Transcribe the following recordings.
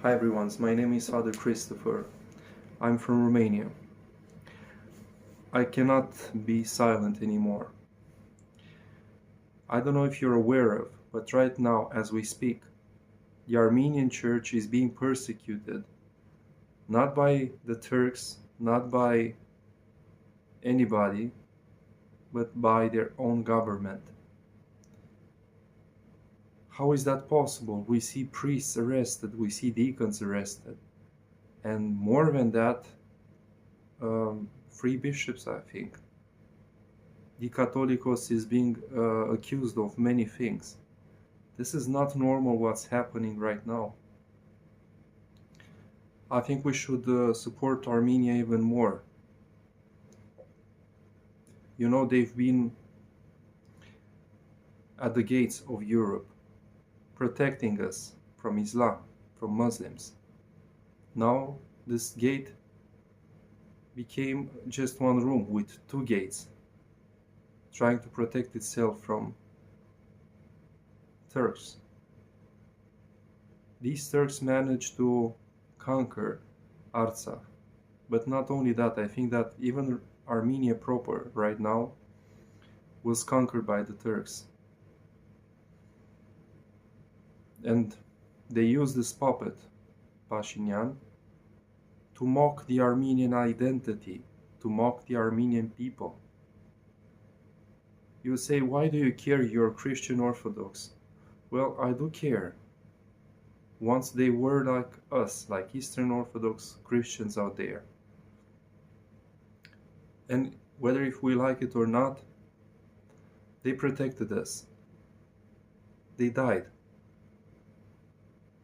Hi everyone, my name is Father Christopher. I'm from Romania. I cannot be silent anymore. I don't know if you're aware of, but right now, as we speak, the Armenian Church is being persecuted, not by the Turks, not by anybody, but by their own government. How is that possible? We see priests arrested, we see deacons arrested, and more than that, three bishops, I think. The Catholicos is being accused of many things. This is not normal what's happening right now. I think we should support Armenia even more. You know, they've been at the gates of Europe, protecting us from Islam, from Muslims. Now this gate became just one room with two gates, trying to protect itself from Turks. These Turks managed to conquer Artsakh. But not only that, I think that even Armenia proper right now was conquered by the Turks. And they used this puppet, Pashynian, to mock the Armenian identity, to mock the Armenian people. You say, why do you care? You're Christian Orthodox. Well, I do care. Once they were like us, like Eastern Orthodox Christians out there. And whether if we like it or not, they protected us. They died.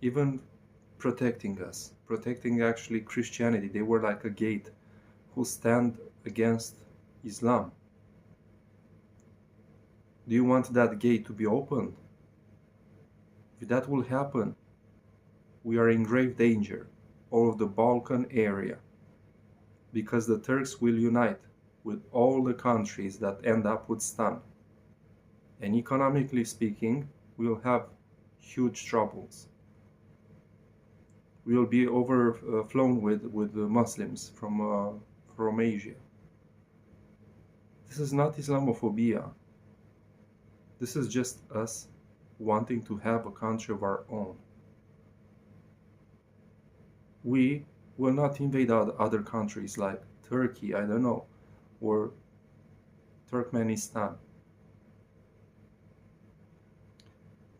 Even protecting us, protecting actually Christianity. They were like a gate who stand against Islam. Do you want that gate to be opened? If that will happen, we are in grave danger, all of the Balkan area, because the Turks will unite with all the countries that end up with Stan. And economically speaking, we'll have huge troubles. We will be overflown with Muslims from Asia. This is not Islamophobia. This is just us wanting to have a country of our own. We will not invade other countries like Turkey, I don't know, or Turkmenistan.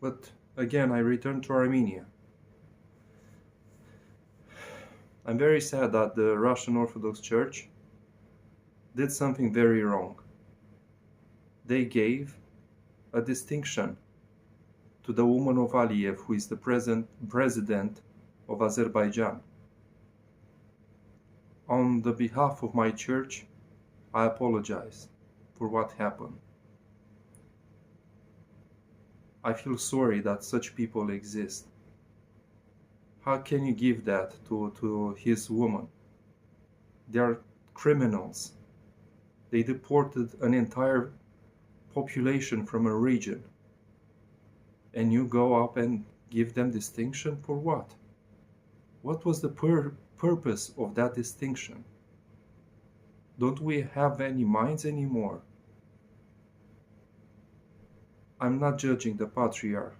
But again, I return to Armenia. I'm very sad that the Russian Orthodox Church did something very wrong. They gave a distinction to the woman of Aliyev, who is the president of Azerbaijan. On the behalf of my church, I apologize for what happened. I feel sorry that such people exist. How can you give that to his woman? They are criminals. They deported an entire population from a region. And you go up and give them distinction for what? What was the purpose of that distinction? Don't we have any minds anymore? I'm not judging the Patriarch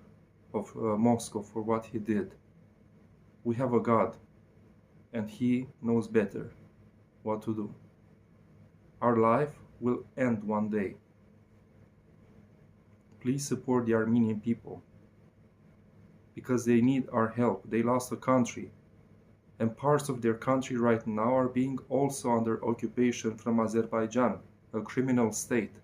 of Moscow for what he did. We have a God, and he knows better what to do. Our life will end one day. Please support the Armenian people, because they need our help. They lost a country, and parts of their country right now are being also under occupation from Azerbaijan, a criminal state.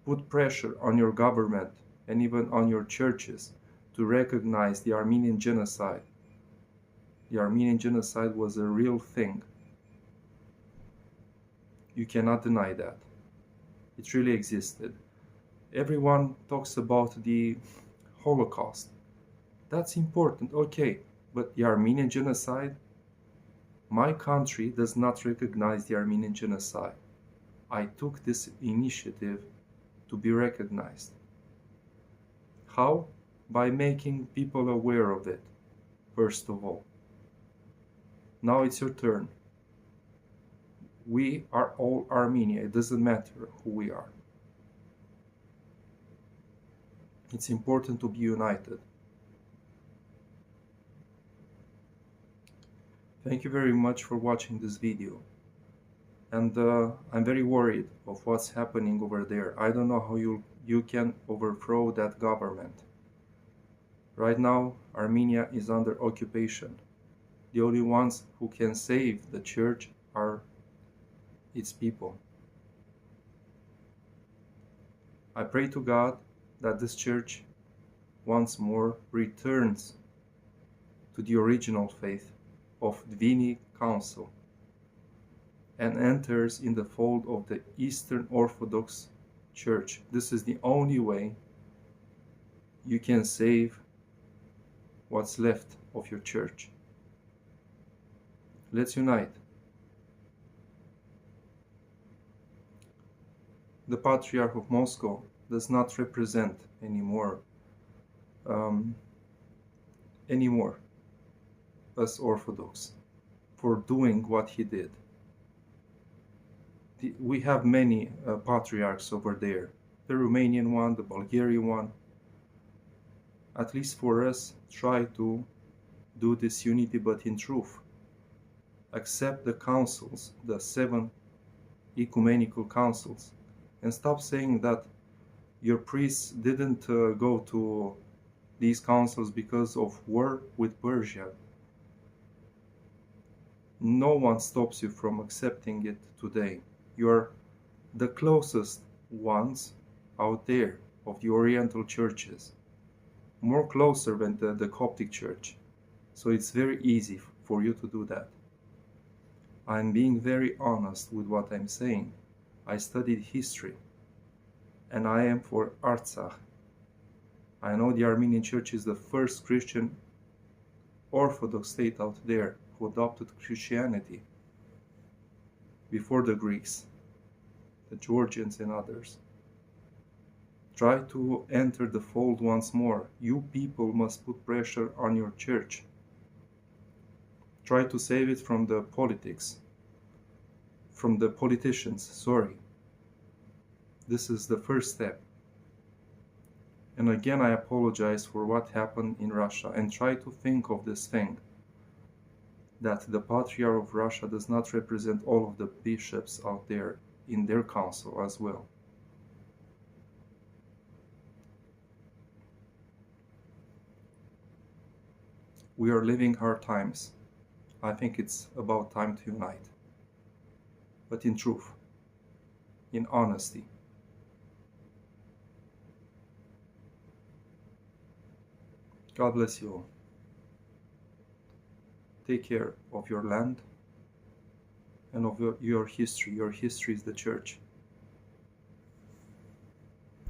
Put pressure on your government and even on your churches to recognize the Armenian genocide. The Armenian genocide was a real thing. You cannot deny that. It really existed. Everyone talks about the Holocaust. That's important, okay, but the Armenian genocide? My country does not recognize the Armenian genocide. I took this initiative to be recognized. How? By making people aware of it, first of all. Now it's your turn. We are all Armenia. It doesn't matter who we are. It's important to be united. Thank you very much for watching this video. And I'm very worried of what's happening over there. I don't know how you can overthrow that government. Right now, Armenia is under occupation. The only ones who can save the church are its people. I pray to God that this church once more returns to the original faith of Dvini Council and enters in the fold of the Eastern Orthodox Church. This is the only way you can save what's left of your church. Let's unite. The Patriarch of Moscow does not represent anymore us Orthodox for doing what he did. We have many patriarchs over there, the Romanian one, the Bulgarian one. At least for us, try to do this unity, but in truth. Accept the councils, the 7 ecumenical councils, and stop saying that your priests didn't go to these councils because of war with Persia. No one stops you from accepting it today. You're the closest ones out there of the Oriental churches, more closer than the Coptic Church. So it's very easy for you to do that. I'm being very honest with what I'm saying. I studied history, and I am for Artsakh. I know the Armenian Church is the first Christian Orthodox state out there who adopted Christianity before the Greeks, the Georgians and others. Try to enter the fold once more. You people must put pressure on your church. Try to save it from the politics, from the politicians, sorry. This is the first step. And again, I apologize for what happened in Russia, and try to think of this thing, that the Patriarch of Russia does not represent all of the bishops out there in their council as well. We are living hard times. I think it's about time to unite. But in truth, in honesty. God bless you all. Take care of your land and of your history. Your history is the church.